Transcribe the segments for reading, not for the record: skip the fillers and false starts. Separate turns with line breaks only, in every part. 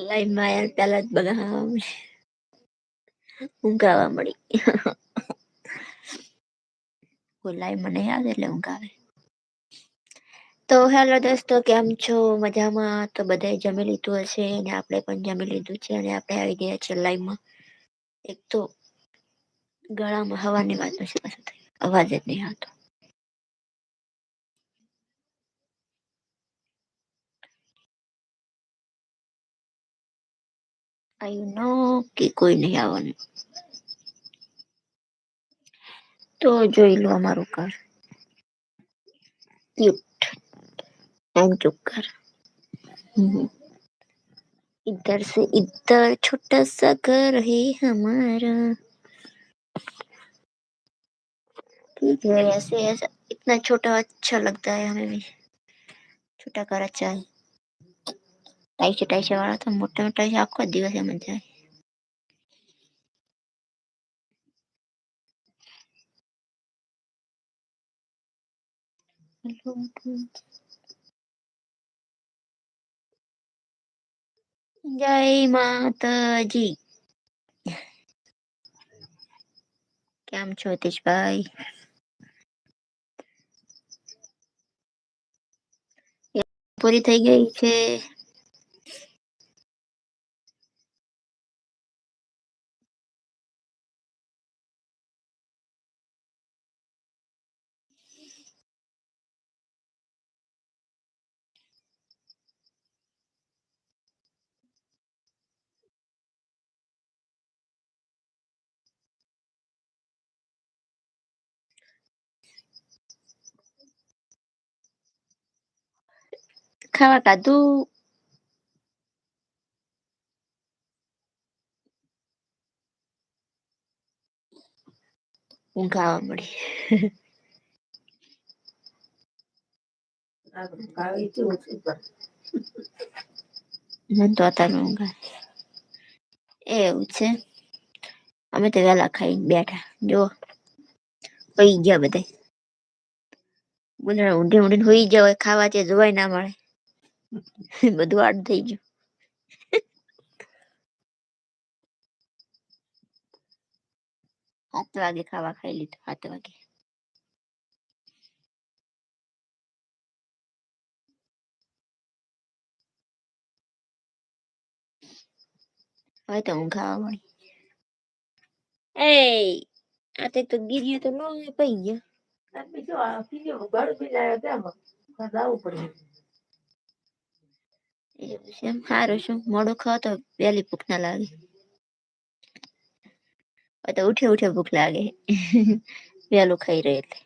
લાઈનમાં યાર પેલા જ બધા ઊંઘ આવવા મળી. કોઈ લાઈનમાં નહીં આવે એટલે ઊંઘ આવે. તો હેલો દોસ્તો કેમ છો મજામાં? તો બધાએ જમી લીધું હશે અને આપણે પણ જમી લીધું છે અને આપણે આવી ગયા છીએ લાઈવમાં. એક તો ગળામાં હવાની વાત નથી કશું થઈ અવાજ જ નહીં આવતો. આઈ નો કે કોઈ નહીં આવવાનું. તો જોઈ લો અમારું ઘર. ક્યુટ એન્ડ ચોખ્ખા. इधर से इधर छोटा सा घर है हमारा. ठीक है ऐसे ऐसा इतना छोटा अच्छा लगता है हमें भी. छोटा घर अच्छा है. ટાઈસે વાળા તો મોટા મોટા આખો દિવસ એમ જ જાય. જય માતાજી. કેમ છો હિતેશભાઈ? પૂરી થઈ ગઈ છે. ખાવા ખાધું. ઊંઘ આવવા મળી. મને તો અત્યારે ઊંઘ આવે. એવું છે અમે તો વેલા ખાઈને બેઠા જો પઈ ગયા બધા. બધા ઊંધી ઊંધીને હુઈ ગયા ખાવા છે જોવાય ના મળે. બધું આડ થઈ ગયું. 7 વાગે ખાવા ખાઈ લીધું 7 વાગે. હવે તો ઊંઘ આવવા મળી. એ આ તો ગીરીઓ તો ન પઈ ગયા. એવું છે એમ સારું શું મોડું ખાવ તો વહેલી ભૂખ ના લાગે. તો ઉઠે ઉઠે ભૂખ લાગે વેલું ખાઈ રહે એટલે.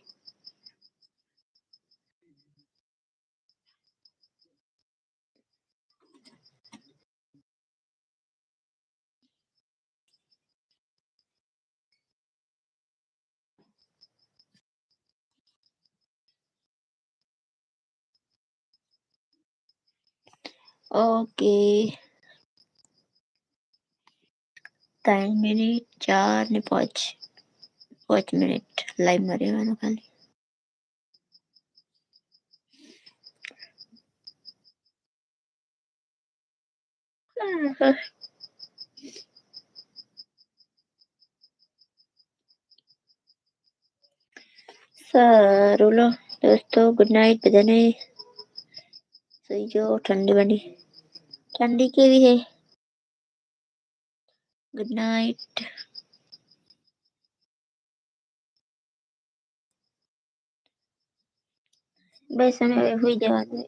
ઓકે 3 મિનિટ 4 ને 5 મિનિટ લાઈવમાં રહેવાનું ખાલી. સારું લો દોસ્તો ગુડ નાઇટ બધાને. સુઈ જાઓ ઠંડી બની ઠંડી કેવી હે. Good night. બસ અમે હવે સુઈ જવાનું.